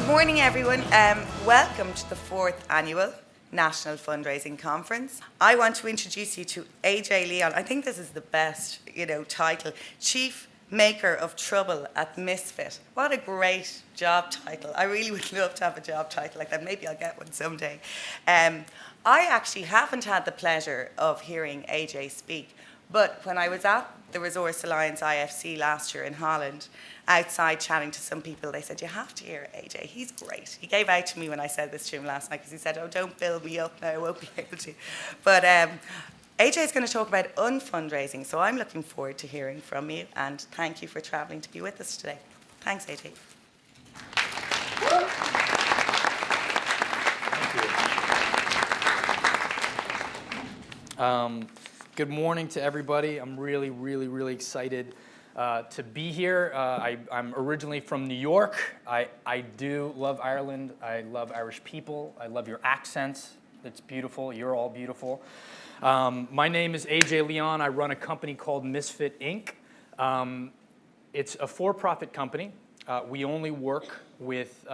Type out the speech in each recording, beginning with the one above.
Good morning, everyone. Welcome to the 4th annual National Fundraising Conference. I want to introduce you to AJ Leon. I think this is the best, title. Chief Maker of Trouble at Misfit. What a great job title. I really would love to have a job title like that. Maybe I'll get one someday. I actually haven't had the pleasure of hearing AJ speak, but when I was at the Resource Alliance IFC last year in Holland, outside chatting to some people, they said, you have to hear AJ, he's great. He gave out to me when I said this to him last night because he said, oh, don't build me up now, I won't be able to. But AJ is going to talk about unfundraising, so I'm looking forward to hearing from you, and thank you for travelling to be with us today. Thanks, AJ. Thank you. Good morning to everybody. I'm really excited to be here. I'm originally from New York. I do love Ireland. I love Irish people. I love your accents. It's beautiful. You're all beautiful. My name is AJ Leon. I run a company called Misfit Inc. It's a for-profit company. We only work with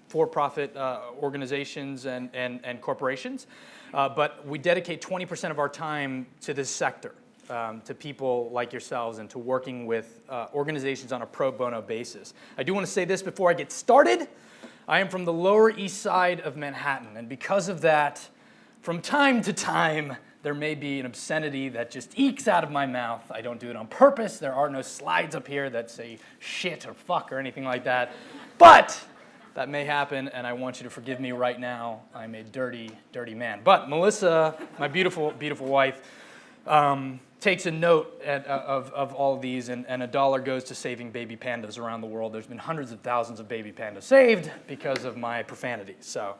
for-profit organizations and corporations. But we dedicate 20% of our time to this sector, to people like yourselves and to working with organizations on a pro bono basis. I do want to say this before I get started. I am from the Lower East Side of Manhattan, and because of that, from time to time, there may be an obscenity that just ekes out of my mouth. I don't do it on purpose. There are no slides up here that say shit or fuck or anything like that. But that may happen, and I want you to forgive me right now. I'm a dirty man. But Melissa, my beautiful wife, takes a note of all of these, and $1 goes to saving baby pandas around the world. There's been hundreds of thousands of baby pandas saved because of my profanity. So,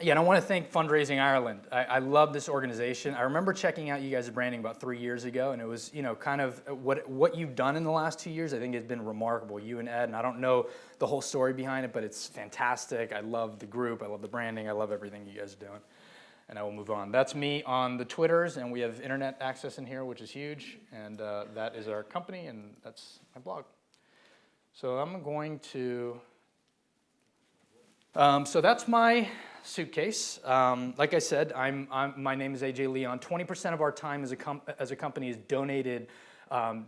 and I want to thank Fundraising Ireland. I love this organization. I remember checking out you guys' branding about 3 years ago, and it was, kind of what you've done in the last 2 years. I think it's been remarkable. You and Ed, and I don't know the whole story behind it, but it's fantastic. I love the group. I love the branding. I love everything you guys are doing. And I will move on. That's me on the Twitters, and we have internet access in here, which is huge. And that is our company, and that's my blog. So I'm going to. So that's my suitcase. Like I said, my name is AJ Leon. 20% of our time as a company is donated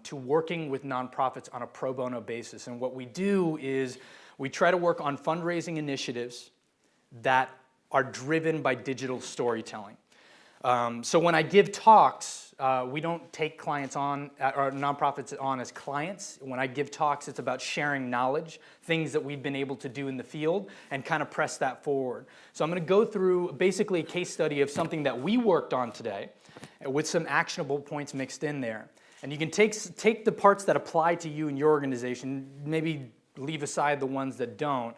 to working with nonprofits on a pro bono basis. And what we do is we try to work on fundraising initiatives that are driven by digital storytelling. So when I give talks, we don't take clients on, or nonprofits on as clients. When I give talks, it's about sharing knowledge, things that we've been able to do in the field, and kind of press that forward. So I'm going to go through basically a case study of something that we worked on today, with some actionable points mixed in there. And you can take the parts that apply to you and your organization, maybe leave aside the ones that don't.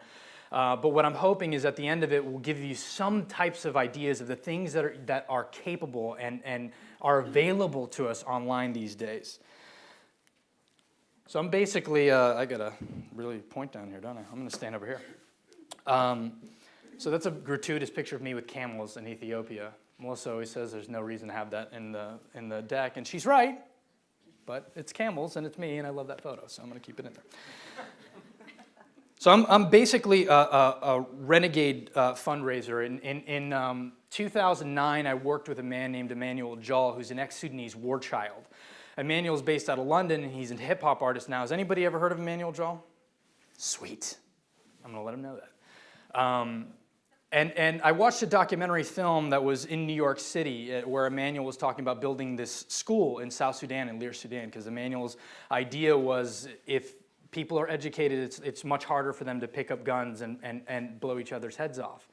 But what I'm hoping is at the end of it, we'll give you some types of ideas of the things that are capable and are available to us online these days. So I'm basically, I got to really point down here, don't I? I'm going to stand over here. So that's a gratuitous picture of me with camels in Ethiopia. Melissa always says there's no reason to have that in the deck, and she's right. But it's camels, and it's me, and I love that photo, so I'm going to keep it in there. So I'm basically a renegade fundraiser. In 2009, I worked with a man named Emmanuel Jal, who's an ex-Sudanese war child. Emmanuel's based out of London, and he's a hip-hop artist now. Has anybody ever heard of Emmanuel Jal? Sweet. I'm going to let him know that. And I watched a documentary film that was in New York City where Emmanuel was talking about building this school in South Sudan, in Leer, Sudan, because Emmanuel's idea was if people are educated, it's much harder for them to pick up guns and blow each other's heads off.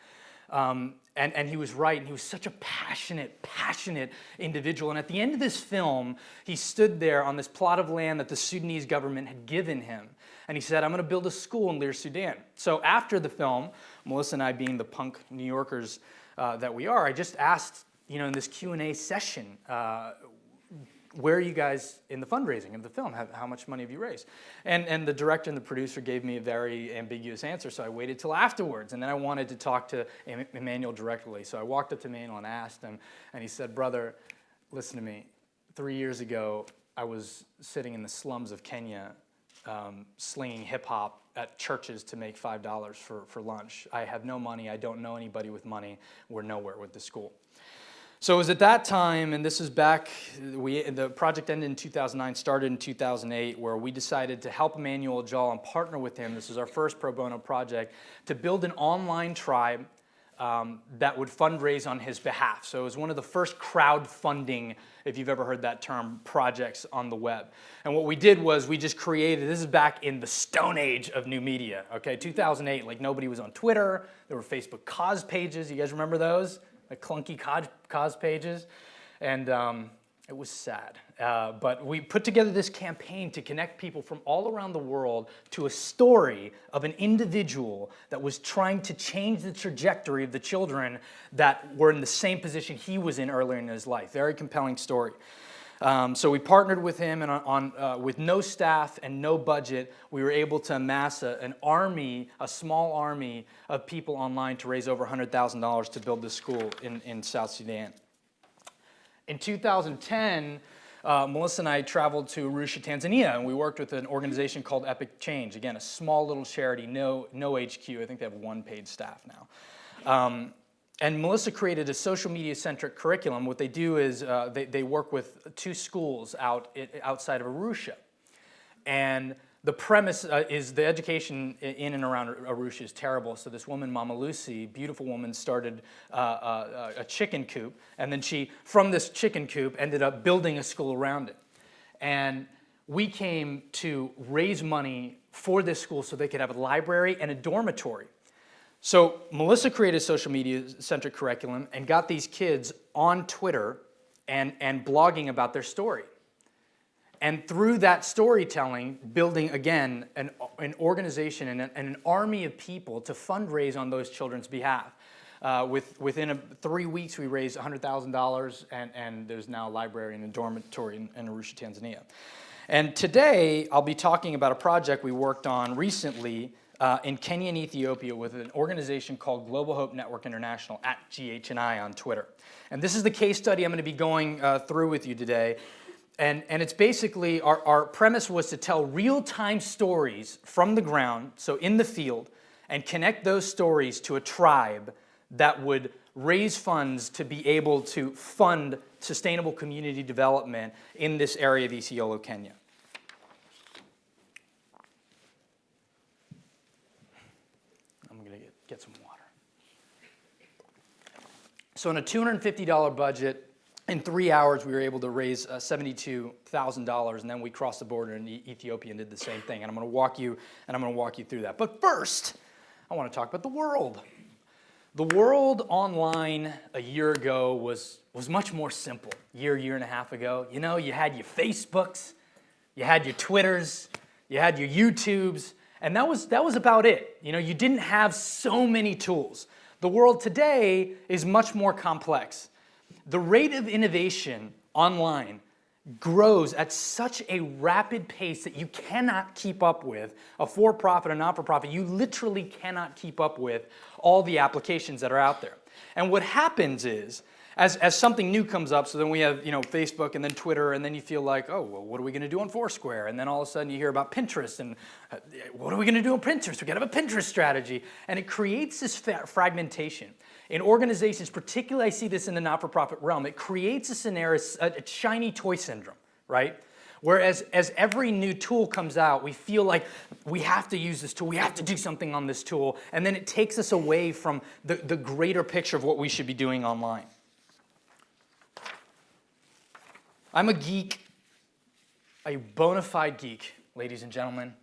And he was right, and he was such a passionate individual. And at the end of this film, he stood there on this plot of land that the Sudanese government had given him. And he said, I'm going to build a school in Leer, Sudan. So after the film, Melissa and I being the punk New Yorkers that we are, I just asked, in this Q&A session, where are you guys in the fundraising of the film? How much money have you raised? And the director and the producer gave me a very ambiguous answer, so I waited till afterwards, and then I wanted to talk to Emmanuel directly. So I walked up to Emmanuel and asked him, and he said, brother, listen to me. 3 years ago, I was sitting in the slums of Kenya slinging hip-hop at churches to make $5 for lunch. I have no money. I don't know anybody with money. We're nowhere with the school. So it was at that time, and this is back, the project ended in 2009, started in 2008, where we decided to help Emmanuel Jal and partner with him. This was our first pro bono project to build an online tribe that would fundraise on his behalf. So it was one of the first crowdfunding, if you've ever heard that term, projects on the web. And what we did was we just created, this is back in the Stone Age of new media, okay? 2008, like nobody was on Twitter. There were Facebook cause pages. You guys remember those? The clunky cause pages. And it was sad. But we put together this campaign to connect people from all around the world to a story of an individual that was trying to change the trajectory of the children that were in the same position he was in earlier in his life. Very compelling story. So we partnered with him, and with no staff and no budget, we were able to amass an army, a small army of people online to raise over $100,000 to build this school in South Sudan. In 2010, Melissa and I traveled to Arusha, Tanzania, and we worked with an organization called Epic Change. Again, a small little charity, no HQ. I think they have 1 paid staff now. And Melissa created a social media-centric curriculum. What they do is they work with 2 schools outside of Arusha. And the premise is the education in and around Arusha is terrible. So this woman, Mama Lucy, beautiful woman, started a chicken coop. And then she, from this chicken coop, ended up building a school around it. And we came to raise money for this school so they could have a library and a dormitory. So Melissa created a social media-centric curriculum and got these kids on Twitter and blogging about their story. And through that storytelling, building, again, an organization and an army of people to fundraise on those children's behalf. Within 3 weeks, we raised $100,000, and there's now a library and a dormitory in Arusha, Tanzania. And today, I'll be talking about a project we worked on recently in Kenya and Ethiopia with an organization called Global Hope Network International, at GHNI on Twitter. And this is the case study I'm going to be going through with you today. And it's basically, our premise was to tell real-time stories from the ground, so in the field, and connect those stories to a tribe that would raise funds to be able to fund sustainable community development in this area of Isiolo, Kenya. I'm going to get some water. So on a $250 budget, in 3 hours, we were able to raise $72,000, and then we crossed the border in Ethiopia and did the same thing. And I'm going to walk you through that. But first, I want to talk about the world. The world online a year ago was much more simple. Year and a half ago, you know, you had your Facebooks, you had your Twitters, you had your YouTubes, and that was about it. You know, you didn't have so many tools. The world today is much more complex. The rate of innovation online grows at such a rapid pace that you cannot keep up with. A for-profit or not-for-profit, you literally cannot keep up with all the applications that are out there. And what happens is, as something new comes up, so then we have, you know, Facebook and then Twitter, and then you feel like, oh, well, what are we going to do on Foursquare? And then all of a sudden you hear about Pinterest, and what are we going to do on Pinterest? We've got to have a Pinterest strategy. And it creates this fragmentation. In organizations, particularly I see this in the not-for-profit realm, it creates a scenario, a shiny toy syndrome, right? Whereas as every new tool comes out, we feel like we have to use this tool, we have to do something on this tool, and then it takes us away from the greater picture of what we should be doing online. I'm a geek, a bona fide geek, ladies and gentlemen.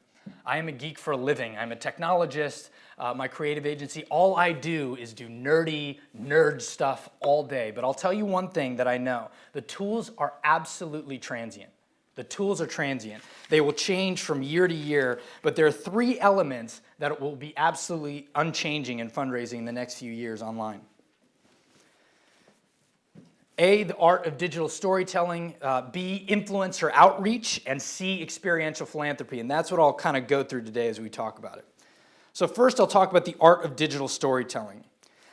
I am a geek for a living. I'm a technologist. My creative agency, all I do is do nerd stuff all day. But I'll tell you one thing that I know. The tools are absolutely transient. The tools are transient. They will change from year to year, but there are 3 elements that will be absolutely unchanging in fundraising in the next few years online. A, the art of digital storytelling, B, influencer outreach, and C, experiential philanthropy. And that's what I'll kind of go through today as we talk about it. So first, I'll talk about the art of digital storytelling.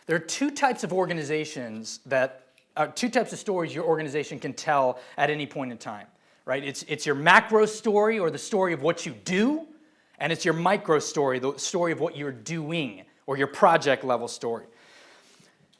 There are 2 types of organizations that, 2 types of stories your organization can tell at any point in time, right? It's your macro story, or the story of what you do, And it's your micro story, the story of what you're doing, or your project level story.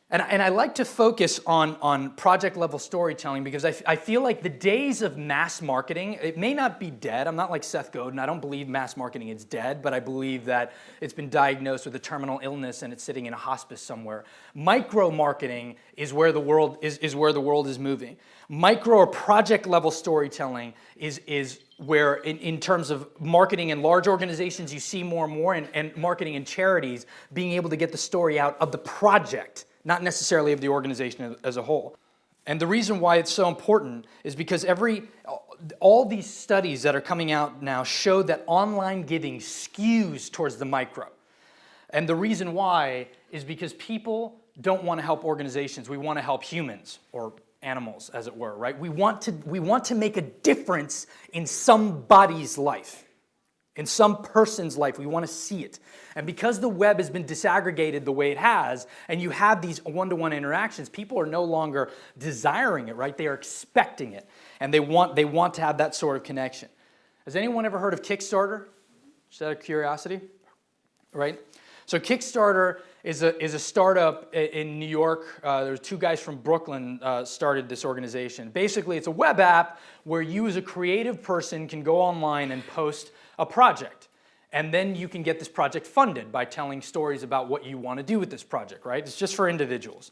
And I like to focus on project level storytelling because I feel like the days of mass marketing, it may not be dead. I'm not like Seth Godin. I don't believe mass marketing is dead, but I believe that it's been diagnosed with a terminal illness and it's sitting in a hospice somewhere. Micro marketing is where the world is moving. Micro or project level storytelling is where in terms of marketing in large organizations, you see more and more, and marketing in charities being able to get the story out of the project, not necessarily of the organization as a whole. And the reason why it's so important is because all these studies that are coming out now show that online giving skews towards the micro. And the reason why is because people don't want to help organizations. We want to help humans, or animals, as it were, right? We want to make a difference in somebody's life. In some person's life, we want to see it. And because the web has been disaggregated the way it has, and you have these one-to-one interactions, people are no longer desiring it, right? They are expecting it, and they want to have that sort of connection. Has anyone ever heard of Kickstarter? Just out of curiosity, right? So Kickstarter is a startup in New York. There's two guys from Brooklyn started this organization. Basically, it's a web app where you as a creative person can go online and post a project. And then you can get this project funded by telling stories about what you want to do with this project, right? It's just for individuals.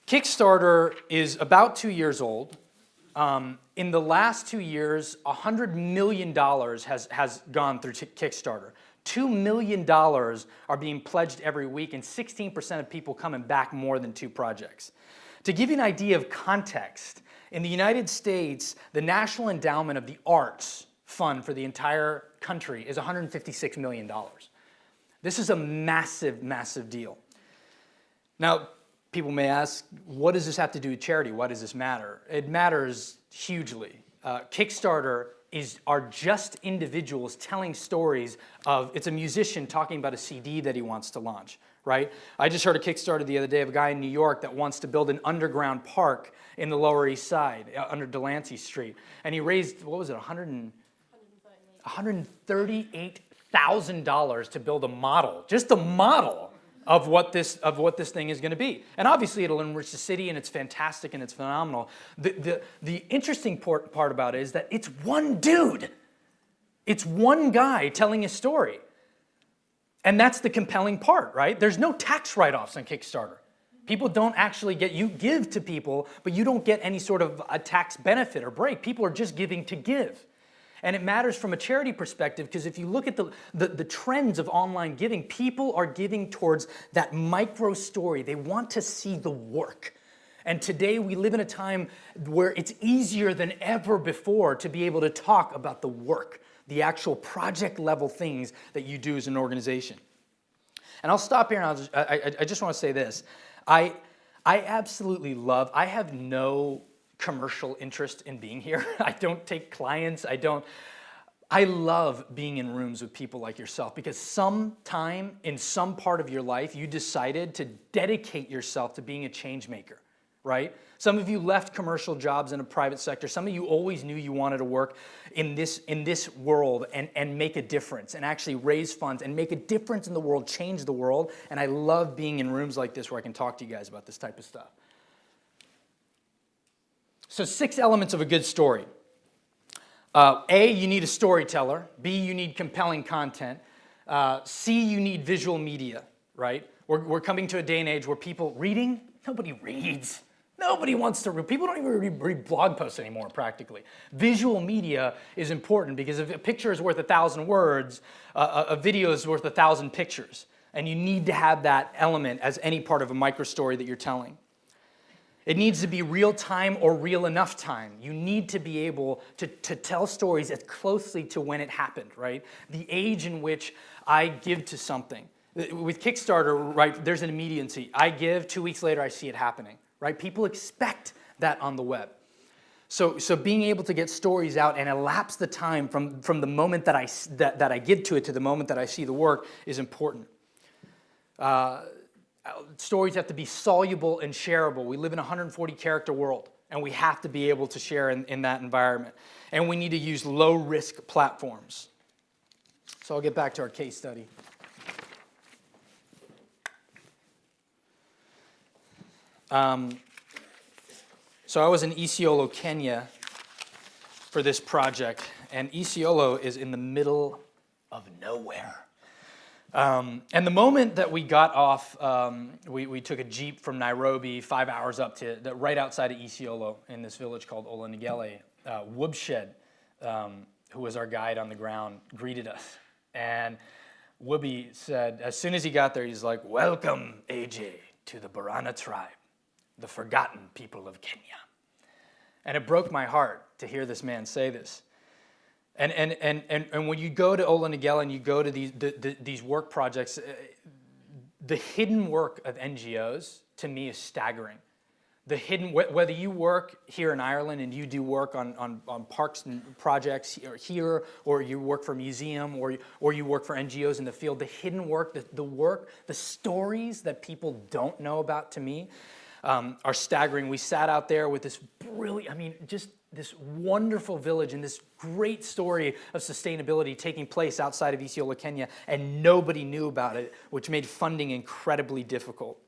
Kickstarter is about 2 years old. In the last 2 years, $100 million has gone through Kickstarter. $2 million are being pledged every week, and 16% of people coming back more than 2 projects. To give you an idea of context, in the United States, the National Endowment of the Arts fund for the entire country is $156 million. This is a massive, massive deal. Now, people may ask, what does this have to do with charity? Why does this matter? It matters hugely. Kickstarter are just individuals telling stories of, it's a musician talking about a CD that he wants to launch, right? I just heard a Kickstarter the other day of a guy in New York that wants to build an underground park in the Lower East Side, under Delancey Street. And he raised, what was it, $138,000 to build a model, just a model of what this thing is going to be. And obviously it'll enrich the city, and it's fantastic and it's phenomenal. The interesting part about it is that it's one dude. It's one guy telling a story. And that's the compelling part, right? There's no tax write-offs on Kickstarter. People don't actually you give to people, but you don't get any sort of a tax benefit or break. People are just giving to give. And it matters from a charity perspective because if you look at the trends of online giving, people are giving towards that micro story. They want to see the work. And today we live in a time where it's easier than ever before to be able to talk about the work, the actual project level things that you do as an organization. And I'll stop here and I just want to say this. I absolutely love, I have no commercial interest in being here. I don't take clients. I love being in rooms with people like yourself because sometime in some part of your life, you decided to dedicate yourself to being a change maker, right? Some of you left commercial jobs in a private sector. Some of you always knew you wanted to work in this world and make a difference and actually raise funds and make a difference in the world, change the world. And I love being in rooms like this where I can talk to you guys about this type of stuff. So 6 elements of a good story. A, you need a storyteller. B, you need compelling content. C, you need visual media, right? We're coming to a day and age where people reading, nobody reads. Nobody wants to read. People don't even read blog posts anymore, practically. Visual media is important because if a picture is worth 1,000 words, a video is worth 1,000 pictures. And you need to have that element as any part of a micro story that you're telling. It needs to be real time or real enough time. You need to be able to tell stories as closely to when it happened, right? The age in which I give to something. With Kickstarter, right, there's an immediacy. I give, 2 weeks later, I see it happening, right? People expect that on the web. So being able to get stories out and elapse the time from the moment that I give to it to the moment that I see the work is important. Stories have to be soluble and shareable. We live in a 140-character world, and we have to be able to share in that environment. And we need to use low-risk platforms. So I'll get back to our case study. So I was in Isiolo, Kenya for this project, and Isiolo is in the middle of nowhere. And the moment that we got off, we took a Jeep from Nairobi 5 hours up to right outside of Isiolo in this village called Olanigele. Woobshed, who was our guide on the ground, greeted us. And Wooby said, as soon as he got there, he's like, "Welcome, AJ, to the Borana tribe, the forgotten people of Kenya." And it broke my heart to hear this man say this. And when you go to Olanigele and you go to these work projects, the hidden work of NGOs, to me, is staggering. The hidden, whether you work here in Ireland and you do work on parks and projects here, or you work for a museum, or you work for NGOs in the field, the hidden work, the stories that people don't know about, to me, are staggering. We sat out there with this brilliant, just this wonderful village and this great story of sustainability taking place outside of Isiolo, Kenya, and nobody knew about it, which made funding incredibly difficult.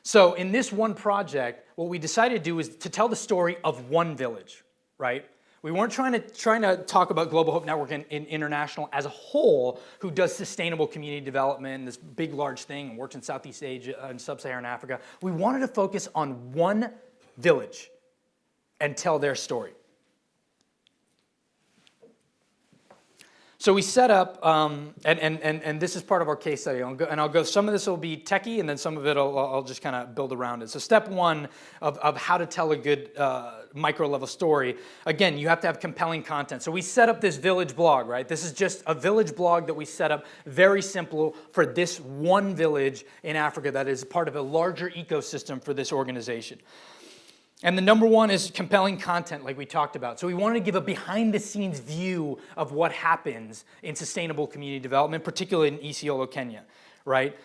So in this one project, what we decided to do is to tell the story of one village, right? We weren't trying to talk about Global Hope Network in International as a whole, who does sustainable community development, this big, large thing, and works in Southeast Asia and Sub-Saharan Africa. We wanted to focus on one village and tell their story. So we set up, and this is part of our case study. I'll go. Some of this will be techie, and then some of it I'll just kind of build around it. So step one of how to tell a good micro-level story. Again, you have to have compelling content. So we set up this village blog, right? This is just a village blog that we set up, very simple, for this one village in Africa that is part of a larger ecosystem for this organization. And the number one is compelling content, like we talked about. So we wanted to give a behind-the-scenes view of what happens in sustainable community development, particularly in Isiolo, Kenya, right?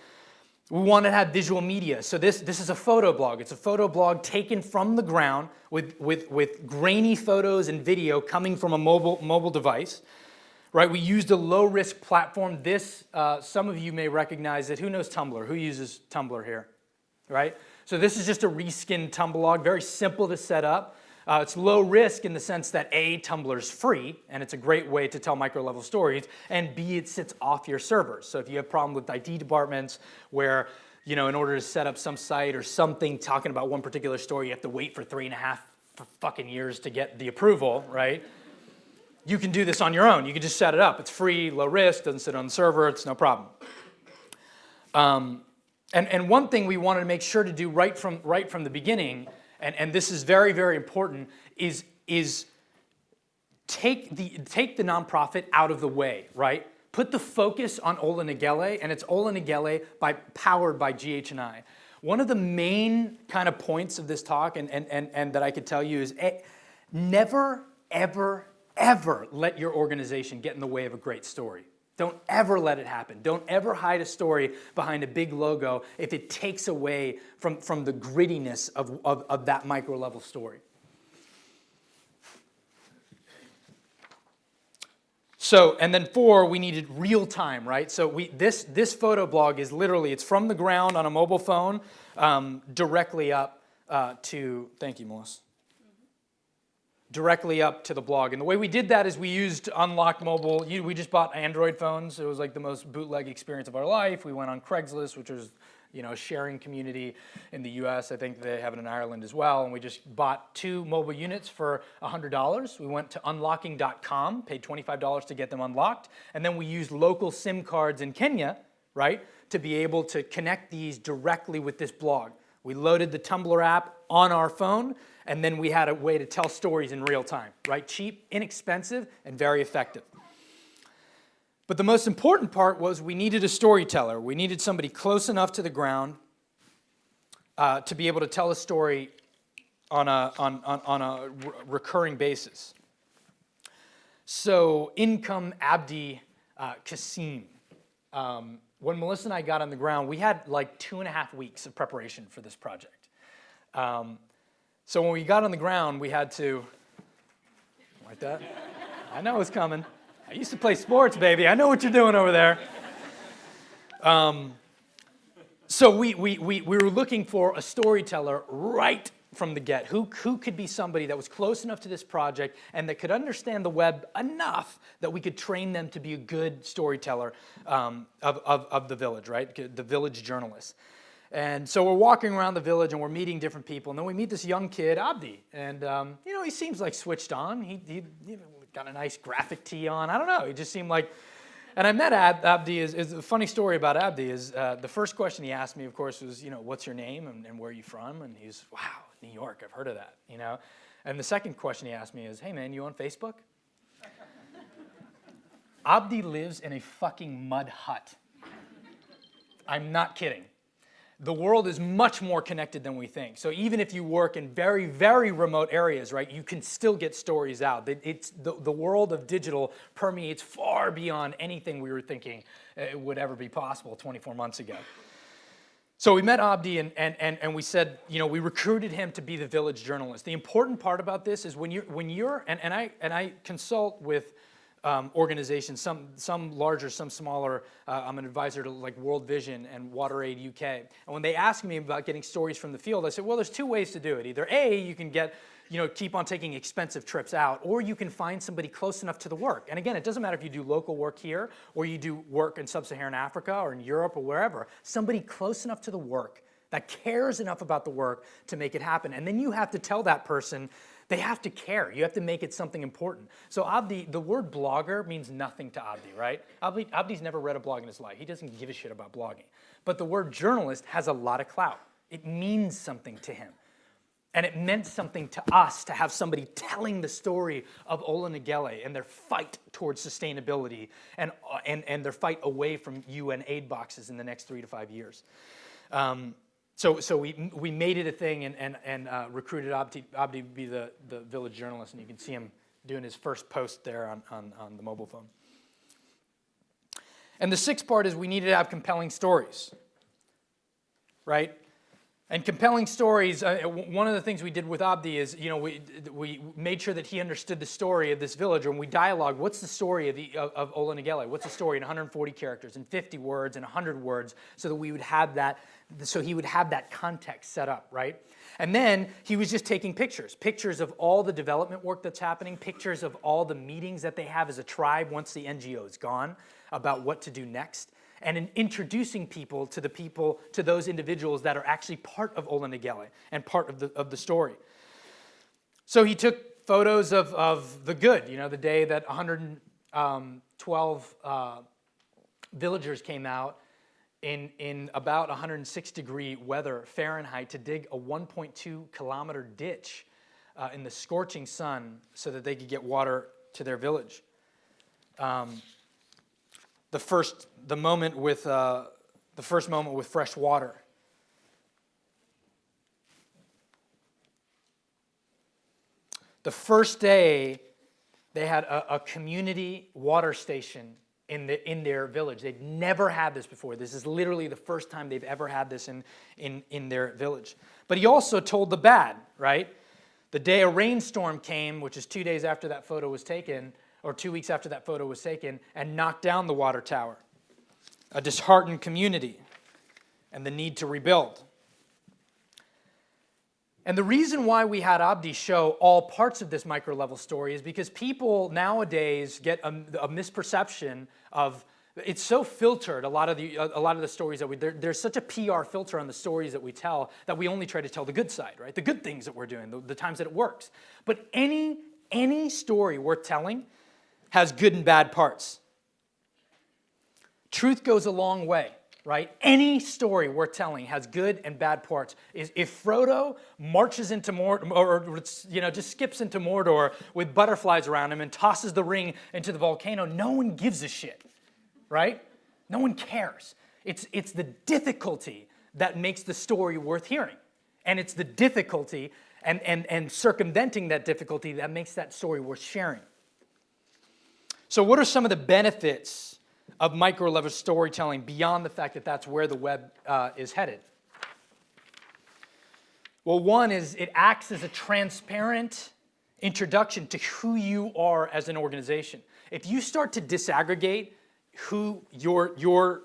We wanted to have visual media. So this is a photo blog. It's a photo blog taken from the ground with grainy photos and video coming from a mobile device, right? We used a low-risk platform. This, some of you may recognize it. Who knows Tumblr? Who uses Tumblr here, right? So this is just a reskinned Tumblr log, very simple to set up. It's low risk in the sense that A, Tumblr's free, and it's a great way to tell micro-level stories, and B, it sits off your servers. So if you have a problem with IT departments where, in order to set up some site or something talking about one particular story, you have to wait for 3.5 fucking years to get the approval, right? You can do this on your own. You can just set it up. It's free, low risk, doesn't sit on the server, it's no problem. And one thing we wanted to make sure to do right from the beginning, and this is very, very important, is take the nonprofit out of the way, right? Put the focus on Olanigele, and it's Olanigele powered by GH&I. One of the main kind of points of this talk, and that I could tell you, is never, ever, ever let your organization get in the way of a great story. Don't ever let it happen. Don't ever hide a story behind a big logo if it takes away from the grittiness of that micro-level story. So, and then 4, we needed real time, right? So this photo blog is literally, it's from the ground on a mobile phone directly up to, thank you, Melissa. Directly up to the blog. And the way we did that is we used unlocked mobile. We just bought Android phones. It was like the most bootleg experience of our life. We went on Craigslist, which was, a sharing community in the US. I think they have it in Ireland as well. And we just bought 2 mobile units for $100. We went to unlocking.com, paid $25 to get them unlocked. And then we used local SIM cards in Kenya, right, to be able to connect these directly with this blog. We loaded the Tumblr app on our phone, and then we had a way to tell stories in real time, right? Cheap, inexpensive, and very effective. But the most important part was we needed a storyteller. We needed somebody close enough to the ground to be able to tell a story on a recurring basis. So Income Abdi Kasim. When Melissa and I got on the ground, we had like 2.5 weeks of preparation for this project. So when we got on the ground, we had to, like that, I know it's coming. I used to play sports, baby. I know what you're doing over there. So we were looking for a storyteller right from the get. Who could be somebody that was close enough to this project and that could understand the web enough that we could train them to be a good storyteller of the village, right? The village journalist. And so we're walking around the village and we're meeting different people. And then we meet this young kid, Abdi. And, he seems like switched on. He got a nice graphic tee on. I don't know. He just seemed like... And I met Abdi. Is a funny story about Abdi is the first question he asked me, of course, was, what's your name and where are you from? And he's, wow, New York, I've heard of that, And the second question he asked me is, hey, man, you on Facebook? Abdi lives in a fucking mud hut. I'm not kidding. The world is much more connected than we think. So even if you work in very, very remote areas, right, you can still get stories out. It's the world of digital permeates far beyond anything we were thinking it would ever be possible 24 months ago. So we met Abdi and we said, we recruited him to be the village journalist. The important part about this is when you're and I consult with organizations, some larger, some smaller. I'm an advisor to like World Vision and WaterAid UK. And when they ask me about getting stories from the field, I said, well, there's two ways to do it. Either A, you can get, keep on taking expensive trips out, or you can find somebody close enough to the work. And again, it doesn't matter if you do local work here, or you do work in sub-Saharan Africa, or in Europe, or wherever. Somebody close enough to the work that cares enough about the work to make it happen. And then you have to tell that person, they have to care. You have to make it something important. So Abdi, the word blogger means nothing to Abdi, right? Abdi's never read a blog in his life. He doesn't give a shit about blogging. But the word journalist has a lot of clout. It means something to him. And it meant something to us to have somebody telling the story of Ola Negele and their fight towards sustainability and their fight away from UN aid boxes in the next 3 to 5 years. So we made it a thing and recruited Abdi to be the village journalist, and you can see him doing his first post there on the mobile phone. And the sixth part is we needed to have compelling stories, right? And compelling stories, one of the things we did with Abdi is, we made sure that he understood the story of this village, and we dialogued, what's the story of Ola Negele? What's the story in 140 characters, in 50 words, in 100 words, so that we would have that, so he would have that context set up, right? And then he was just taking pictures of all the development work that's happening, pictures of all the meetings that they have as a tribe once the NGO is gone about what to do next. And in introducing people, to those individuals that are actually part of Ola Negele and part of the story. So he took photos of the good, the day that 112 villagers came out in about 106-degree weather Fahrenheit to dig a 1.2-kilometer ditch in the scorching sun so that they could get water to their village. The first moment with fresh water. The first day, they had a community water station in their village. They'd never had this before. This is literally the first time they've ever had this in their village. But he also told the bad, right? The day a rainstorm came, which is 2 days after that photo was taken, or 2 weeks after that photo was taken, and knocked down the water tower. A disheartened community and the need to rebuild. And the reason why we had Abdi show all parts of this micro-level story is because people nowadays get a misperception of, it's so filtered, a lot of the stories that there's such a PR filter on the stories that we tell that we only try to tell the good side, right? The good things that we're doing, the times that it works. But any story worth telling has good and bad parts. Truth goes a long way, right? Any story worth telling has good and bad parts. If Frodo marches into Mordor, or just skips into Mordor with butterflies around him and tosses the ring into the volcano, no one gives a shit, right? No one cares. It's the difficulty that makes the story worth hearing. And it's the difficulty and circumventing that difficulty that makes that story worth sharing. So what are some of the benefits of micro-level storytelling beyond the fact that that's where the web is headed? Well, one is it acts as a transparent introduction to who you are as an organization. If you start to disaggregate who your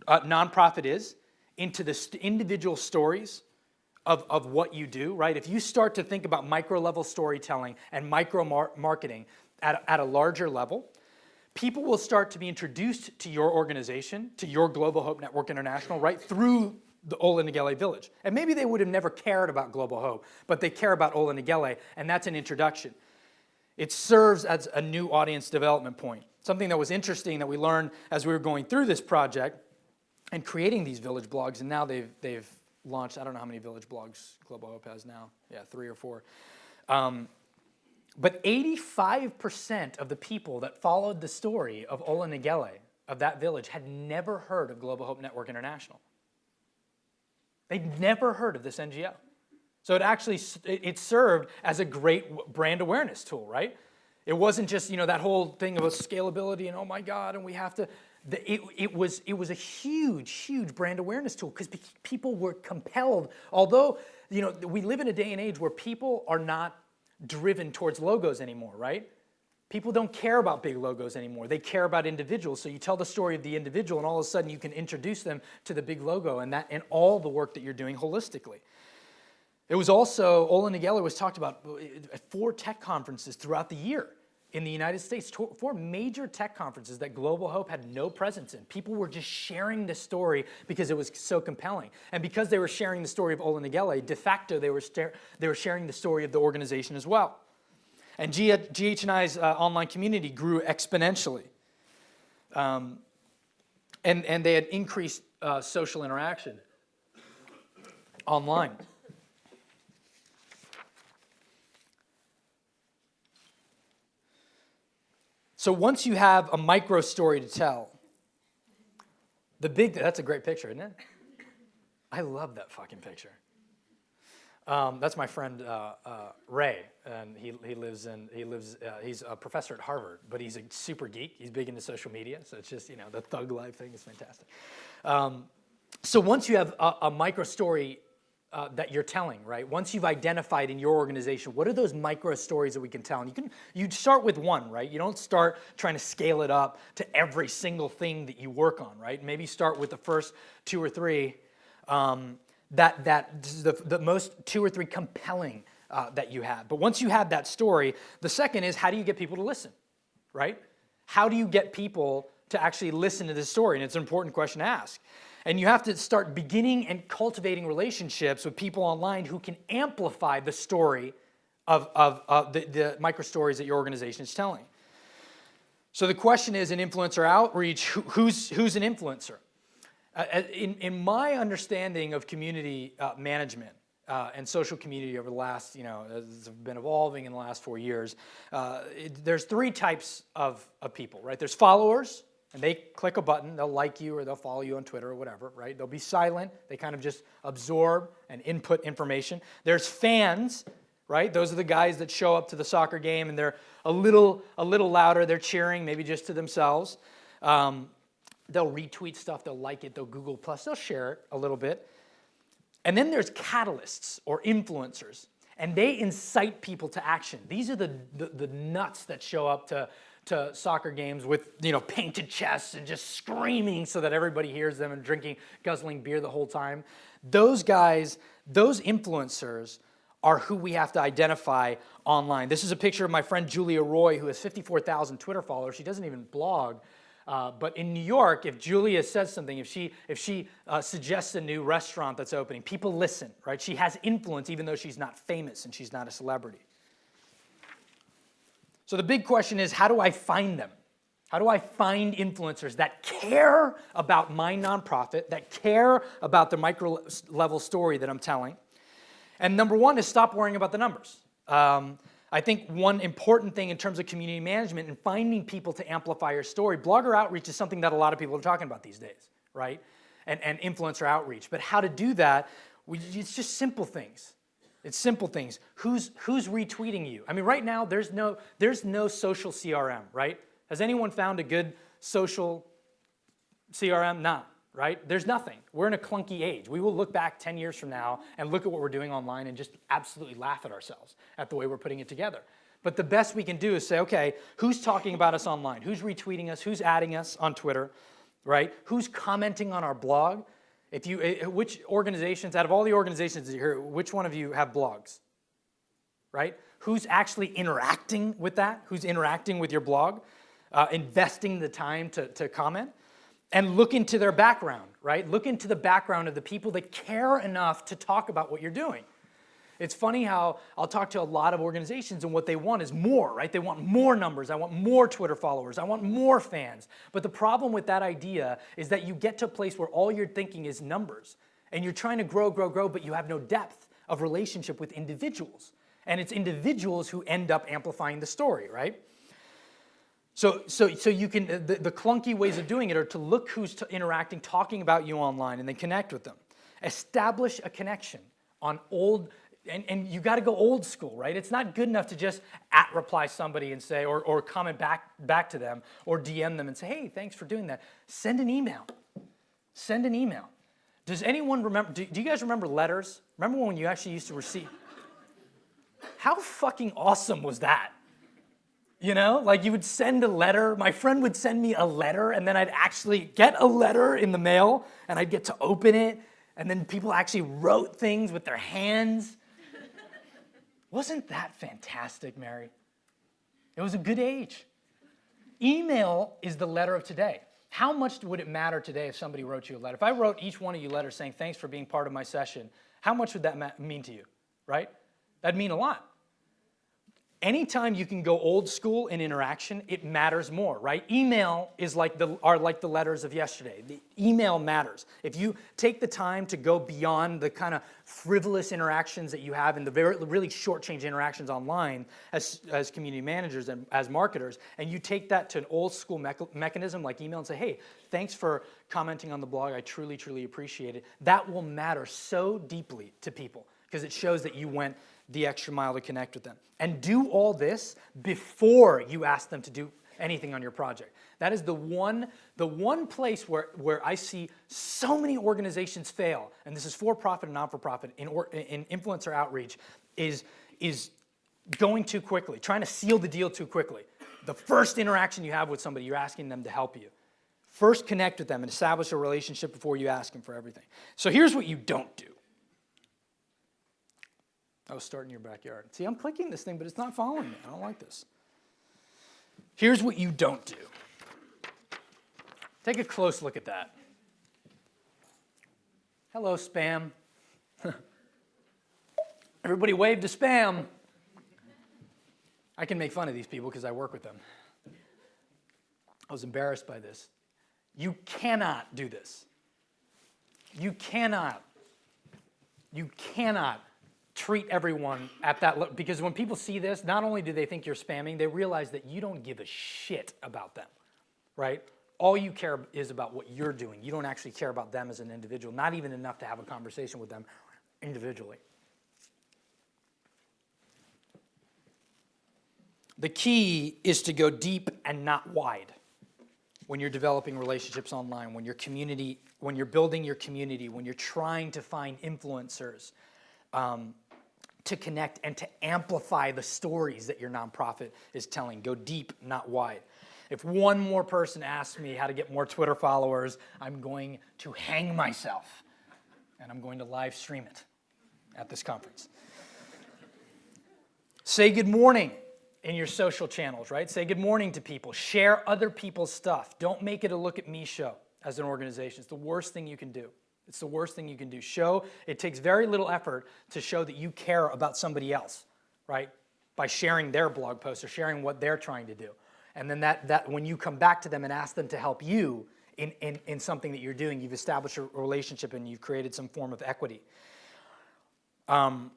nonprofit is into the individual stories of what you do, right? If you start to think about micro-level storytelling and micro-marketing at a larger level, people will start to be introduced to your organization, to your Global Hope Network International, right, through the Ola Nagele Village. And maybe they would have never cared about Global Hope, but they care about Ola Nagele, and that's an introduction. It serves as a new audience development point. Something that was interesting that we learned as we were going through this project and creating these village blogs, and now they've launched, I don't know how many village blogs Global Hope has now, 3 or 4. But 85% of the people that followed the story of Ola Nagele, of that village, had never heard of Global Hope Network International. They'd never heard of this NGO. So it actually, it served as a great brand awareness tool, right? It wasn't just, that whole thing about scalability and oh my God, and we have to, it was a huge, huge brand awareness tool because people were compelled, although, we live in a day and age where people are not driven towards logos anymore, right? People don't care about big logos anymore. They care about individuals. So you tell the story of the individual, and all of a sudden you can introduce them to the big logo and all the work that you're doing holistically. It was also, Ola Nagele was talked about at 4 tech conferences throughout the year in the United States, 4 major tech conferences that Global Hope had no presence in. People were just sharing the story because it was so compelling. And because they were sharing the story of Ola Nagele, de facto they were sharing the story of the organization as well. And GH&I's online community grew exponentially. And they had increased social interaction online. So once you have a micro story to tell, that's a great picture, isn't it? I love that fucking picture. That's my friend Ray, and he's a professor at Harvard, but he's a super geek. He's big into social media, so it's just, the thug life thing is fantastic. So once you have a micro story that you're telling, right? Once you've identified in your organization, what are those micro stories that we can tell? And you start with one, right? You don't start trying to scale it up to every single thing that you work on, right? Maybe start with the first 2 or 3 the most 2 or 3 compelling that you have. But once you have that story, the second is how do you get people to listen, right? How do you get people to actually listen to this story? And it's an important question to ask. And you have to start beginning and cultivating relationships with people online who can amplify the story of the micro stories that your organization is telling. So the question is, in influencer outreach, who's an influencer? In my understanding of community management and social community over the last, it's been evolving in the last 4 years, there's 3 types of people, right? There's followers, and they click a button, they'll like you or they'll follow you on Twitter or whatever, right? They'll be silent, they kind of just absorb and input information. There's fans, right? Those are the guys that show up to the soccer game and they're a little louder, they're cheering, maybe just to themselves. They'll retweet stuff, they'll like it, they'll Google+, they'll share it a little bit. And then there's catalysts or influencers, and they incite people to action. These are the nuts that show up to soccer games with painted chests and just screaming so that everybody hears them and guzzling beer the whole time. Those guys, those influencers are who we have to identify online. This is a picture of my friend Julia Roy, who has 54,000 Twitter followers. She doesn't even blog. But in New York, if Julia says something, if she suggests a new restaurant that's opening, people listen, right? She has influence even though she's not famous and she's not a celebrity. So the big question is, how do I find them? How do I find influencers that care about my nonprofit, that care about the micro-level story that I'm telling? And number 1 is stop worrying about the numbers. I think one important thing in terms of community management and finding people to amplify your story, blogger outreach is something that a lot of people are talking about these days, right? And influencer outreach. But how to do that, it's just simple things. It's simple things. Who's retweeting you? I mean, right now, there's no social CRM, right? Has anyone found a good social CRM? Nah, right? There's nothing. We're in a clunky age. We will look back 10 years from now and look at what we're doing online and just absolutely laugh at ourselves at the way we're putting it together. But the best we can do is say, okay, who's talking about us online? Who's retweeting us? Who's adding us on Twitter, right? Who's commenting on our blog? Which organizations, out of all the organizations here, which one of you have blogs, right? Who's actually interacting with that? Who's interacting with your blog? Investing the time to comment? And look into their background, right? Look into the background of the people that care enough to talk about what you're doing. It's funny how I'll talk to a lot of organizations and what they want is more, right? They want more numbers. I want more Twitter followers. I want more fans. But the problem with that idea is that you get to a place where all you're thinking is numbers. And you're trying to grow, but you have no depth of relationship with individuals. And it's individuals who end up amplifying the story, right? So you can, the clunky ways of doing it are to look who's interacting, talking about you online, and then connect with them. Establish a connection on old. And you got to go old school, right? It's not good enough to just @reply somebody and say, or comment back to them, or DM them and say, hey, thanks for doing that. Send an email. Send an email. Does anyone remember, do you guys remember letters? Remember when you actually used to receive? How fucking awesome was that? You know, like you would send a letter. My friend would send me a letter, and then I'd actually get a letter in the mail, and I'd get to open it, and then people actually wrote things with their hands. Wasn't that fantastic, Mary? It was a good age. Email is the letter of today. How much would it matter today if somebody wrote you a letter? If I wrote each one of you letters saying, thanks for being part of my session, how much would that mean to you, right? That'd mean a lot. Anytime you can go old school in interaction, it matters more, right? Email is like the letters of yesterday. The email matters. If you take the time to go beyond the kind of frivolous interactions that you have in the really short-change interactions online as community managers and as marketers, and you take that to an old school mechanism like email and say, hey, thanks for commenting on the blog. I truly, truly appreciate it. That will matter so deeply to people because it shows that you went the extra mile to connect with them. And do all this before you ask them to do anything on your project. That is the one place where I see so many organizations fail, and this is for-profit and not-for-profit, in influencer outreach, is going too quickly, trying to seal the deal too quickly. The first interaction you have with somebody, you're asking them to help you. First connect with them and establish a relationship before you ask them for everything. So here's what you don't do. I was starting your backyard. See, I'm clicking this thing, but it's not following me. I don't like this. Here's what you don't do. Take a close look at that. Hello, spam. Everybody wave to spam. I can make fun of these people because I work with them. I was embarrassed by this. You cannot do this. You cannot treat everyone at that level, because when people see this, not only do they think you're spamming, they realize that you don't give a shit about them, right? All you care is about what you're doing. You don't actually care about them as an individual, not even enough to have a conversation with them individually. The key is to go deep and not wide when you're developing relationships online, when you're building your community, when you're trying to find influencers, to connect and to amplify the stories that your nonprofit is telling. Go deep, not wide. If one more person asks me how to get more Twitter followers, I'm going to hang myself, and I'm going to live stream it at this conference. Say good morning in your social channels, right? Say good morning to people. Share other people's stuff. Don't make it a look at me show as an organization. It's the worst thing you can do. It's the worst thing you can do. It takes very little effort to show that you care about somebody else, right? By sharing their blog post or sharing what they're trying to do. And then that when you come back to them and ask them to help you in something that you're doing, you've established a relationship and you've created some form of equity. The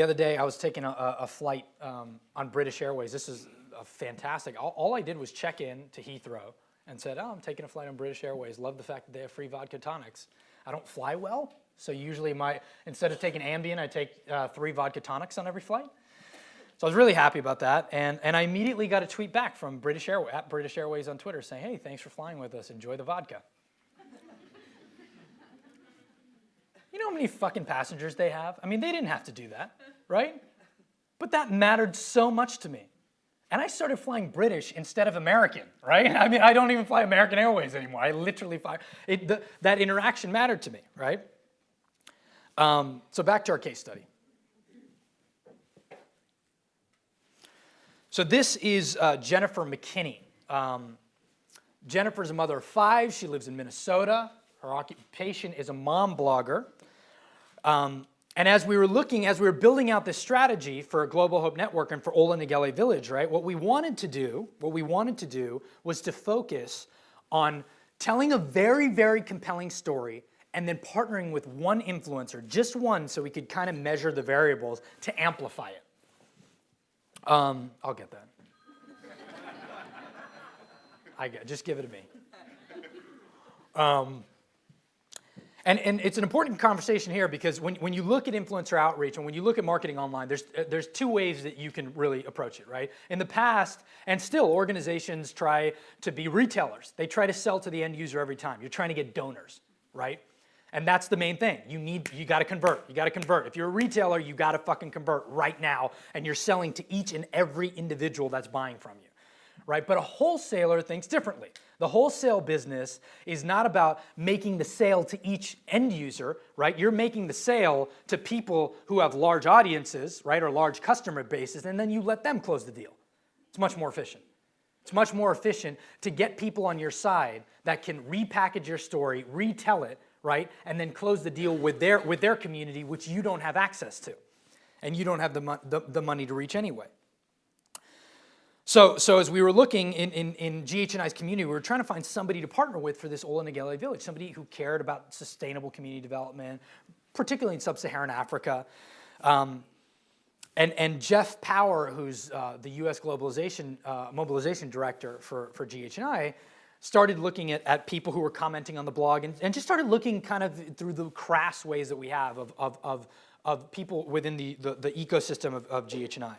other day I was taking a flight on British Airways. This is fantastic. All I did was check in to Heathrow and said, oh, I'm taking a flight on British Airways. Love the fact that they have free vodka tonics. I don't fly well, so usually instead of taking Ambien, I take 3 vodka tonics on every flight. So I was really happy about that, and I immediately got a tweet back from British Airways on Twitter saying, hey, thanks for flying with us. Enjoy the vodka. You know how many fucking passengers they have? I mean, they didn't have to do that, right? But that mattered so much to me. And I started flying British instead of American, right? I mean, I don't even fly American Airways anymore. I literally fly. That interaction mattered to me, right? So back to our case study. So this is Jennifer McKinney. Jennifer's a mother of 5. She lives in Minnesota. Her occupation is a mom blogger. And as we were building out this strategy for Global Hope Network and for Ola Nagele Village, right, what we wanted to do was to focus on telling a very, very compelling story and then partnering with one influencer, just one, so we could kind of measure the variables to amplify it. I'll get that. Just give it to me. And it's an important conversation here because when you look at influencer outreach and when you look at marketing online, there's 2 ways that you can really approach it, right? In the past, and still, organizations try to be retailers. They try to sell to the end user every time. You're trying to get donors, right? And that's the main thing. You got to convert. You got to convert. If you're a retailer, you got to fucking convert right now, and you're selling to each and every individual that's buying from you, right? But a wholesaler thinks differently. The wholesale business is not about making the sale to each end user, right? You're making the sale to people who have large audiences, right, or large customer bases, and then you let them close the deal. It's much more efficient. It's much more efficient to get people on your side that can repackage your story, retell it, right, and then close the deal with their community, which you don't have access to, and you don't have the money to reach anyway. So as we were looking in GH&I's community, we were trying to find somebody to partner with for this Ola Nagele Village, somebody who cared about sustainable community development, particularly in sub-Saharan Africa. And Jeff Power, who's the U.S. mobilization director for GH&I, started looking at people who were commenting on the blog and just started looking kind of through the crass ways that we have of people within the ecosystem of GH&I.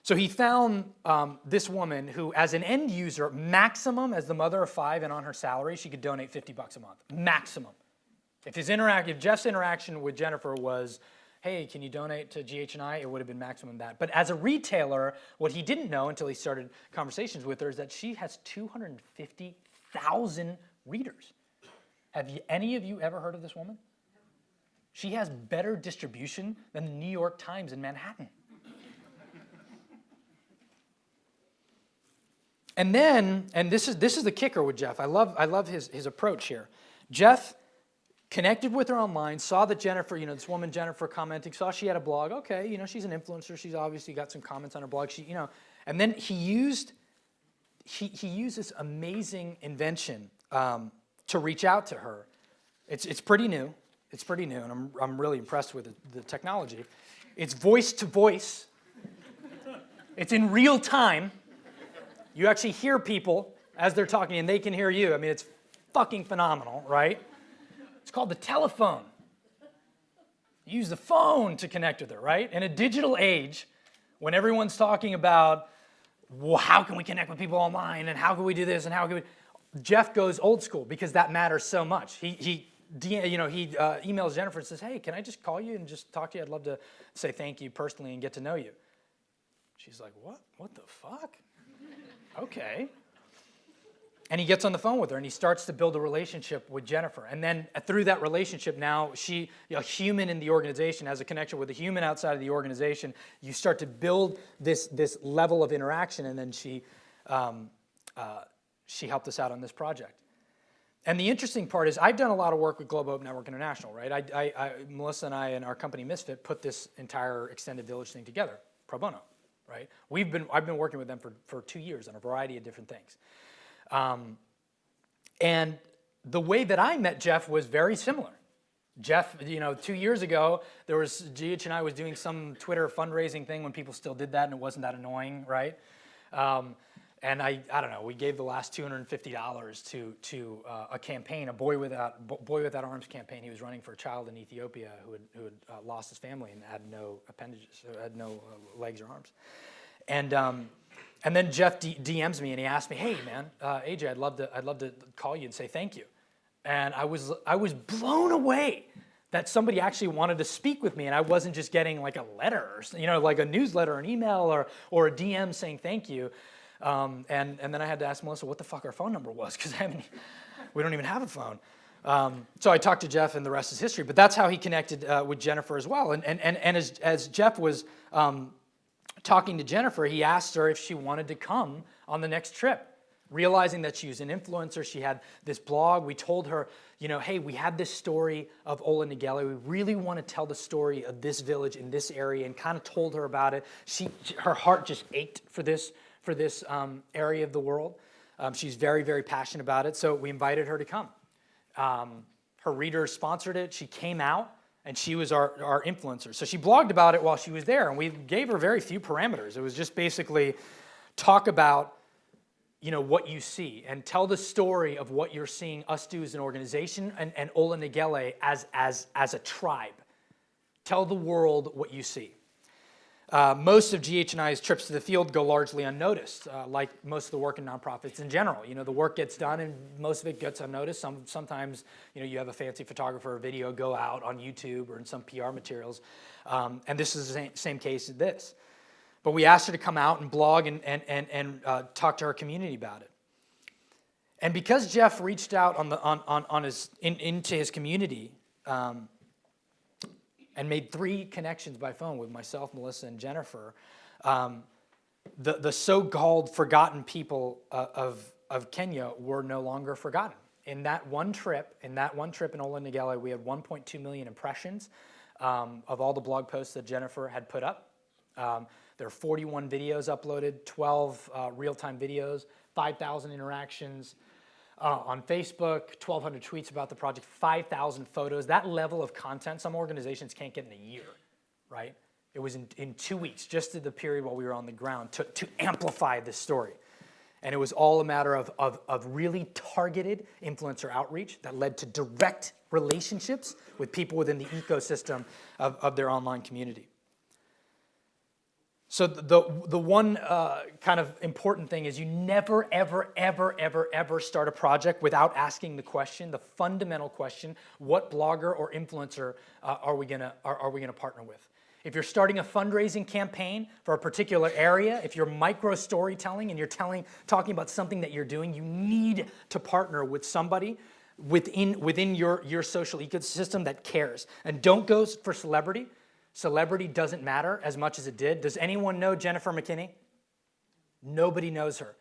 So he found this woman who, as an end user, maximum as the mother of 5 and on her salary, she could donate $50 a month, maximum. If Jeff's interaction with Jennifer was, hey, can you donate to GH&I, it would have been maximum that. But as a retailer, what he didn't know until he started conversations with her is that she has 250,000 readers. Have any of you ever heard of this woman? She has better distribution than the New York Times in Manhattan. And then, and this is the kicker with Jeff. I love his approach here. Jeff connected with her online, saw that Jennifer, this woman Jennifer commenting, saw she had a blog. Okay, she's an influencer. She's obviously got some comments on her blog. And then he used this amazing invention to reach out to her. It's pretty new. It's pretty new, and I'm really impressed with the technology. It's voice to voice. It's in real time. You actually hear people as they're talking, and they can hear you. I mean, it's fucking phenomenal, right? It's called the telephone. You use the phone to connect with her, right? In a digital age, when everyone's talking about, well, how can we connect with people online, and how can we do this, and how can we... Jeff goes old school because that matters so much. He emails Jennifer and says, hey, can I just call you and just talk to you? I'd love to say thank you personally and get to know you. She's like, what? What the fuck? Okay. And he gets on the phone with her and he starts to build a relationship with Jennifer. And then through that relationship, now a human in the organization has a connection with a human outside of the organization. You start to build this level of interaction, and then she helped us out on this project. And the interesting part is I've done a lot of work with Global Hope Network International, right? Melissa and I and our company Misfit put this entire extended village thing together, pro bono. Right? I've been working with them for 2 years on a variety of different things. And the way that I met Jeff was very similar. Jeff, 2 years ago, GH&I was doing some Twitter fundraising thing when people still did that and it wasn't that annoying, right? And I don't know, we gave the last $250 to a campaign, a Boy Without Arms campaign. He was running for a child in Ethiopia who had lost his family and had no appendages, had no legs or arms. And then Jeff DMs me and he asked me, hey man, AJ, I'd love to call you and say thank you. And I was blown away that somebody actually wanted to speak with me, and I wasn't just getting like a letter, or, like a newsletter, an email, or a DM saying thank you. And then I had to ask Melissa what the fuck our phone number was, because we don't even have a phone. So I talked to Jeff, and the rest is history. But that's how he connected with Jennifer as well. And as Jeff was talking to Jennifer, he asked her if she wanted to come on the next trip. Realizing that she was an influencer, she had this blog. We told her, hey, we have this story of Ola Nageli. We really want to tell the story of this village in this area, and kind of told her about it. Her heart just ached for this area of the world. She's very, very passionate about it, so we invited her to come. Her readers sponsored it. She came out, and she was our influencer. So she blogged about it while she was there, and we gave her very few parameters. It was just basically talk about what you see, and tell the story of what you're seeing us do as an organization, and Ola Nageli as a tribe. Tell the world what you see. Most of GH&I's trips to the field go largely unnoticed, like most of the work in nonprofits in general. The work gets done, and most of it gets unnoticed. Sometimes, you have a fancy photographer or video go out on YouTube or in some PR materials, and this is the same case as this. But we asked her to come out and blog and talk to her community about it. And because Jeff reached out into his community and made 3 connections by phone with myself, Melissa, and Jennifer, the so-called forgotten people of Kenya were no longer forgotten. In that one trip in Ola Nageli, we had 1.2 million impressions of all the blog posts that Jennifer had put up. There are 41 videos uploaded, 12 real-time videos, 5,000 interactions on Facebook, 1,200 tweets about the project, 5,000 photos. That level of content, some organizations can't get in a year, right? It was in 2 weeks, just in the period while we were on the ground, to amplify this story. And it was all a matter of really targeted influencer outreach that led to direct relationships with people within the ecosystem of their online community. So the one kind of important thing is you never, ever, ever, ever, ever start a project without asking the fundamental question: what blogger or influencer are we gonna partner with? If you're starting a fundraising campaign for a particular area, if you're micro storytelling and you're talking about something that you're doing, you need to partner with somebody within your social ecosystem that cares. And don't go for celebrity. Celebrity doesn't matter as much as it did. Does anyone know Jennifer McKinney? Nobody knows her.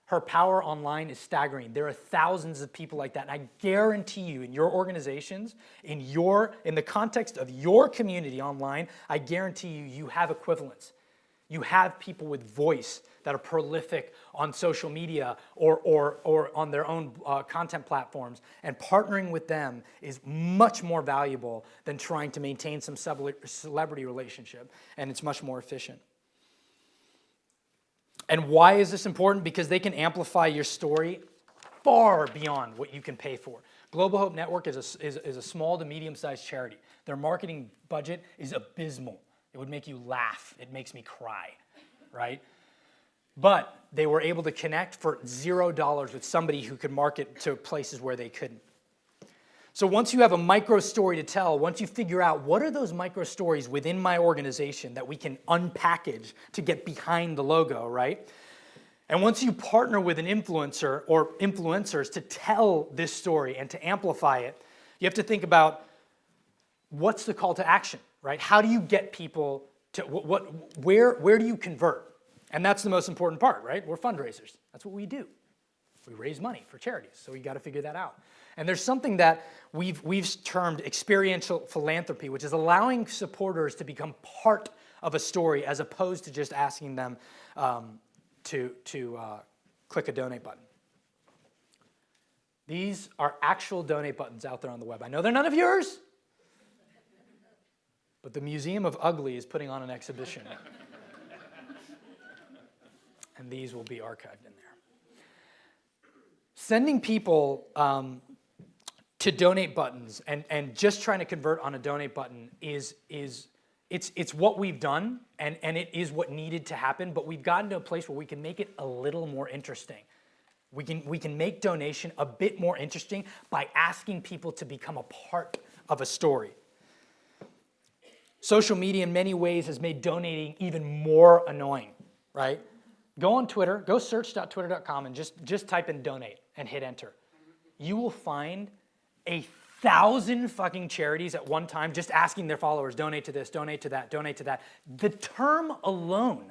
Her power online is staggering. There are thousands of people like that. And I guarantee you, in your organizations, in the context of your community online, I guarantee you have equivalents. You have people with voice that are prolific on social media or on their own content platforms, and partnering with them is much more valuable than trying to maintain some celebrity relationship, and it's much more efficient. And why is this important? Because they can amplify your story far beyond what you can pay for. Global Hope Network is a small to medium-sized charity. Their marketing budget is abysmal. It would make you laugh. It makes me cry, right? But they were able to connect for $0 with somebody who could market to places where they couldn't. So once you have a micro story to tell, once you figure out what are those micro stories within my organization that we can unpackage to get behind the logo, right? And once you partner with an influencer or influencers to tell this story and to amplify it, you have to think about what's the call to action, right? How do you get people to, where do you convert? And that's the most important part, right? We're fundraisers. That's what we do. We raise money for charities, so we got to figure that out. And there's something that we've termed experiential philanthropy, which is allowing supporters to become part of a story as opposed to just asking them to click a donate button. These are actual donate buttons out there on the web. I know they're none of yours, but the Museum of Ugly is putting on an exhibition. And these will be archived in there. Sending people to donate buttons and just trying to convert on a donate button it's what we've done, and it is what needed to happen, but we've gotten to a place where we can make it a little more interesting. We can make donation a bit more interesting by asking people to become a part of a story. Social media in many ways has made donating even more annoying, right? Go on Twitter, go search.twitter.com and just type in donate and hit enter. You will find 1,000 fucking charities at one time just asking their followers, donate to this, donate to that, donate to that. The term alone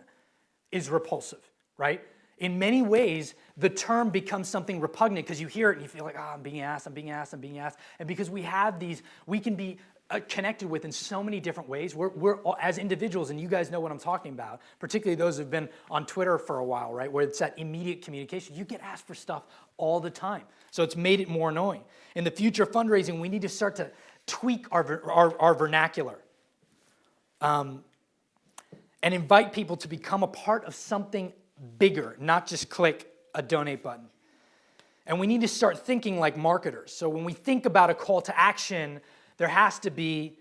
is repulsive, right? In many ways, the term becomes something repugnant because you hear it and you feel like, oh, I'm being asked, I'm being asked, I'm being asked. And because we have these, we can be connected with in so many different ways. We're as individuals, and you guys know what I'm talking about, particularly those who've been on Twitter for a while, right, where it's that immediate communication. You get asked for stuff all the time. So it's made it more annoying. In the future of fundraising, we need to start to tweak our vernacular and invite people to become a part of something bigger, not just click a donate button. And we need to start thinking like marketers. So when we think about a call to action, there has to be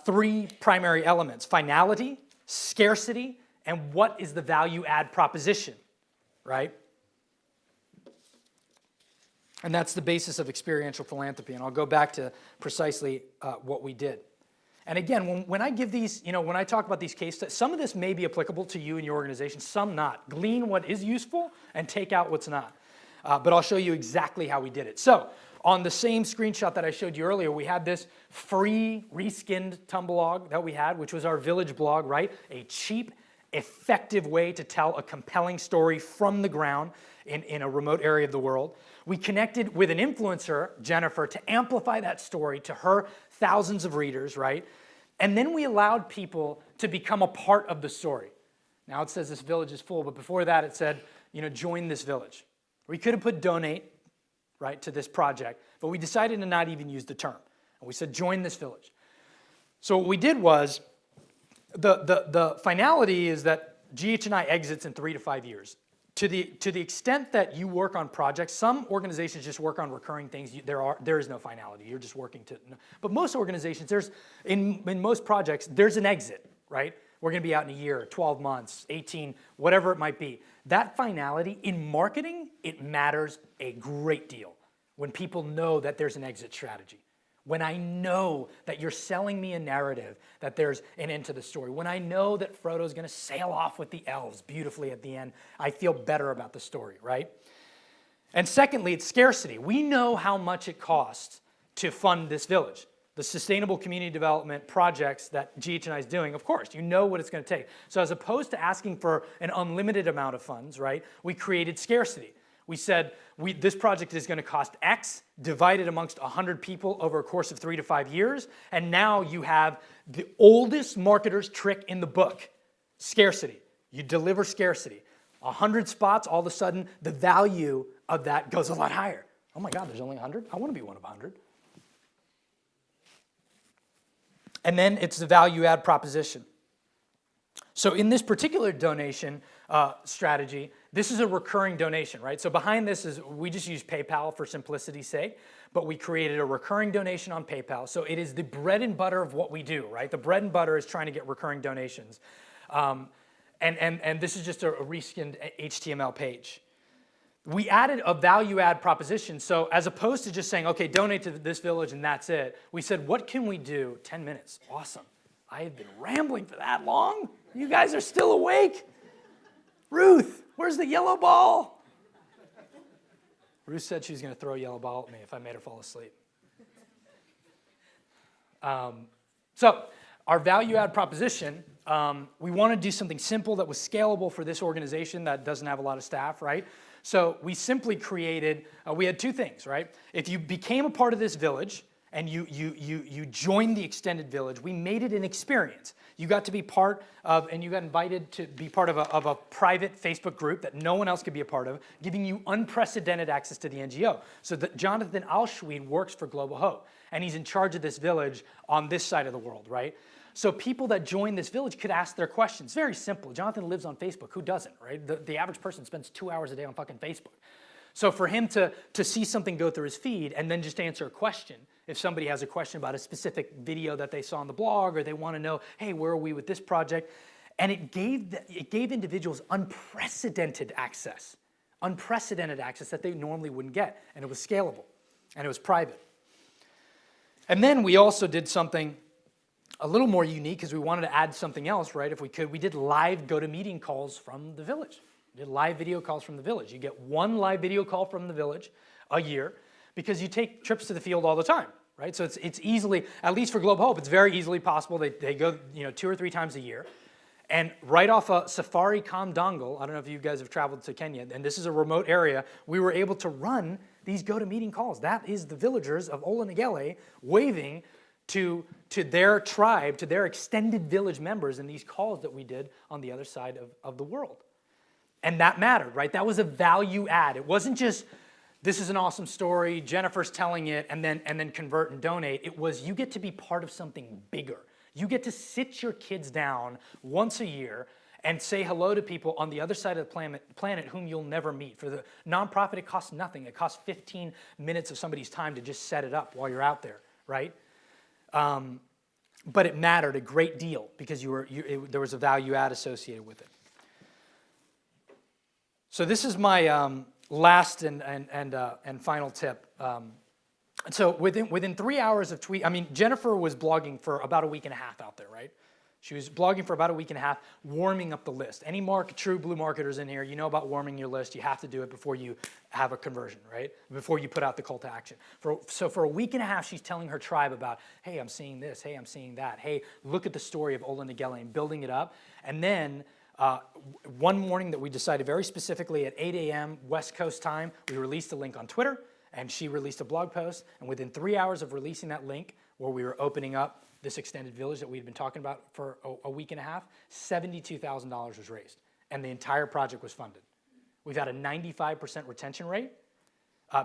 3 primary elements: finality, scarcity, and what is the value add proposition, right? And that's the basis of experiential philanthropy. And I'll go back to precisely what we did. And again, when I give these, when I talk about these case studies, some of this may be applicable to you and your organization, some not. Glean what is useful and take out what's not. But I'll show you exactly how we did it. So on the same screenshot that I showed you earlier, we had this free reskinned Tumblr that we had, which was our village blog, right? A cheap, effective way to tell a compelling story from the ground in a remote area of the world. We connected with an influencer, Jennifer, to amplify that story to her thousands of readers, right? And then we allowed people to become a part of the story. Now it says this village is full, but before that it said, join this village. We could have put donate, right, to this project, but we decided to not even use the term. And we said, join this village. So what we did was, the finality is that GH&I exits in 3 to 5 years. To the extent that you work on projects, some organizations just work on recurring things. There is no finality. You're just working to. But most organizations, in most projects, there's an exit, right? We're going to be out in a year, 12 months, 18, whatever it might be. That finality in marketing, it matters a great deal when people know that there's an exit strategy. When I know that you're selling me a narrative, that there's an end to the story. When I know that Frodo's going to sail off with the elves beautifully at the end, I feel better about the story, right? And secondly, it's scarcity. We know how much it costs to fund this village. The sustainable community development projects that GH&I is doing, of course, you know what it's going to take. So as opposed to asking for an unlimited amount of funds, right, we created scarcity. We said, this project is going to cost X, divided amongst 100 people over a course of 3 to 5 years, and now you have the oldest marketer's trick in the book, scarcity. You deliver scarcity. 100 spots, all of a sudden, the value of that goes a lot higher. Oh my God, there's only 100? I want to be one of 100. And then it's the value add proposition. So in this particular donation strategy, this is a recurring donation, right? So behind this is, we just use PayPal for simplicity's sake, but we created a recurring donation on PayPal. So it is the bread and butter of what we do, right? The bread and butter is trying to get recurring donations. And this is just a reskinned HTML page. We added a value add proposition. So as opposed to just saying, okay, donate to this village and that's it, we said, what can we do? 10 minutes, awesome. I have been rambling for that long. You guys are still awake. Ruth, where's the yellow ball? Ruth said she was going to throw a yellow ball at me if I made her fall asleep. So our value add proposition, we want to do something simple that was scalable for this organization that doesn't have a lot of staff, right? So we simply created, we had 2 things, right? If you became a part of this village and you joined the extended village, we made it an experience. You got to be part of, and you got invited to be part of a private Facebook group that no one else could be a part of, giving you unprecedented access to the NGO. So that Jonathan Alschweid works for Global Hope, and he's in charge of this village on this side of the world, right? So people that join this village could ask their questions. Very simple. Jonathan lives on Facebook. Who doesn't, right? The average person spends 2 hours a day on fucking Facebook. So for him to see something go through his feed and then just answer a question, if somebody has a question about a specific video that they saw on the blog, or they want to know, hey, where are we with this project? And it gave individuals unprecedented access that they normally wouldn't get. And it was scalable, and it was private. And then we also did something a little more unique because we wanted to add something else, right? If we could, we did live go-to-meeting calls from the village. We did live video calls from the village. You get one live video call from the village a year because you take trips to the field all the time, right? So it's easily, at least for Globe Hope, it's very easily possible. They go 2 or 3 times a year. And right off a Safaricom dongle, I don't know if you guys have traveled to Kenya, and this is a remote area, we were able to run these go-to-meeting calls. That is the villagers of Olanigele waving to their tribe, to their extended village members in these calls that we did on the other side of the world. And that mattered, right? That was a value add. It wasn't just, this is an awesome story, Jennifer's telling it, and then convert and donate. It was, you get to be part of something bigger. You get to sit your kids down once a year and say hello to people on the other side of the planet whom you'll never meet. For the nonprofit, it costs nothing. It costs 15 minutes of somebody's time to just set it up while you're out there, right? But it mattered a great deal because there was a value add associated with it. So this is my last and final tip. So within 3 hours of tweet, I mean, Jennifer was blogging for about a week and a half out there, right? She was blogging for about a week and a half, warming up the list. Any true blue marketers in here, you know about warming your list. You have to do it before you have a conversion, right? Before you put out the call to action. So for a week and a half, she's telling her tribe about, hey, I'm seeing this. Hey, I'm seeing that. Hey, look at the story of Olanigele and building it up. And then one morning that we decided very specifically at 8 a.m. West Coast time, we released a link on Twitter, and she released a blog post. And within 3 hours of releasing that link, where we were opening up this extended village that we'd been talking about for a week and a half, $72,000 was raised, and the entire project was funded. We've had a 95% retention rate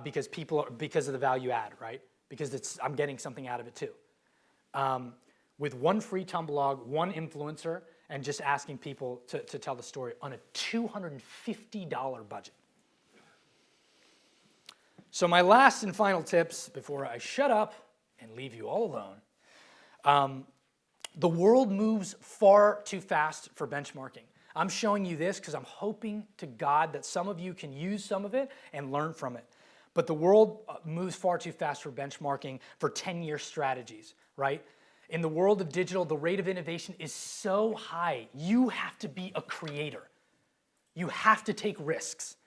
because of the value add, right? Because I'm getting something out of it too. With one free Tumblr, one influencer, and just asking people to tell the story on a $250 budget. So my last and final tips before I shut up and leave you all alone. The world moves far too fast for benchmarking. I'm showing you this because I'm hoping to God that some of you can use some of it and learn from it. But the world moves far too fast for benchmarking for 10-year strategies, right? In the world of digital, the rate of innovation is so high. You have to be a creator. You have to take risks.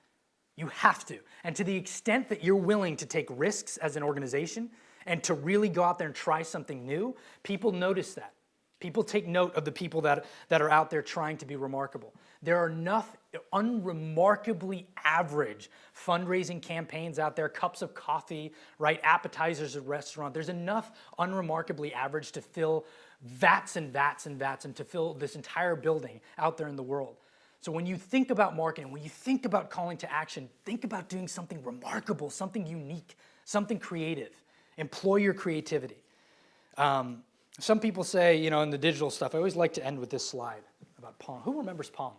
You have to. And to the extent that you're willing to take risks as an organization and to really go out there and try something new, people notice that. People take note of the people that are out there trying to be remarkable. There are enough unremarkably average fundraising campaigns out there, cups of coffee, right, appetizers at a restaurant. There's enough unremarkably average to fill vats and vats and vats and to fill this entire building out there in the world. So when you think about marketing, when you think about calling to action, think about doing something remarkable, something unique, something creative. Employ your creativity. Some people say, in the digital stuff, I always like to end with this slide about Pong. Who remembers Pong?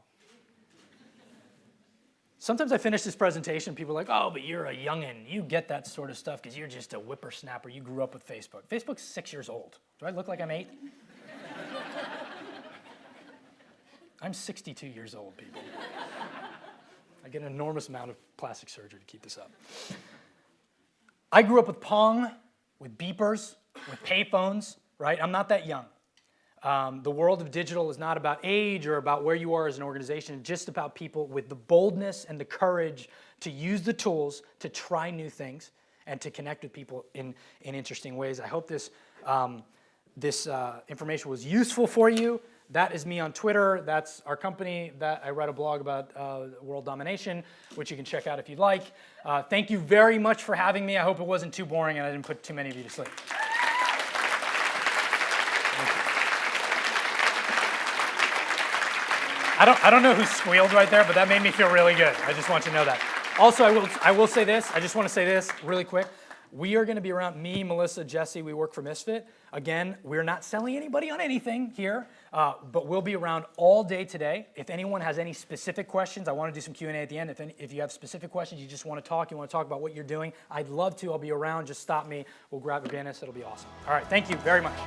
Sometimes I finish this presentation, people are like, oh, but you're a youngin'. You get that sort of stuff because you're just a whippersnapper. You grew up with Facebook. Facebook's 6 years old. Do I look like I'm 8? I'm 62 years old, people. I get an enormous amount of plastic surgery to keep this up. I grew up with Pong, with beepers, with payphones, right? I'm not that young. The world of digital is not about age or about where you are as an organization, just about people with the boldness and the courage to use the tools to try new things and to connect with people in interesting ways. I hope this information was useful for you. That is me on Twitter. That's our company. I write a blog about world domination, which you can check out if you'd like. Thank you very much for having me. I hope it wasn't too boring and I didn't put too many of you to sleep. I don't know who squealed right there, but that made me feel really good. I just want you to know that. Also, I will say this. I just want to say this really quick. We are going to be around, me, Melissa, Jesse, we work for Misfit. Again, we're not selling anybody on anything here, but we'll be around all day today. If anyone has any specific questions, I want to do some Q&A at the end. If you have specific questions, you just want to talk about what you're doing, I'd love to. I'll be around. Just stop me. We'll grab a Guinness. It'll be awesome. All right. Thank you very much.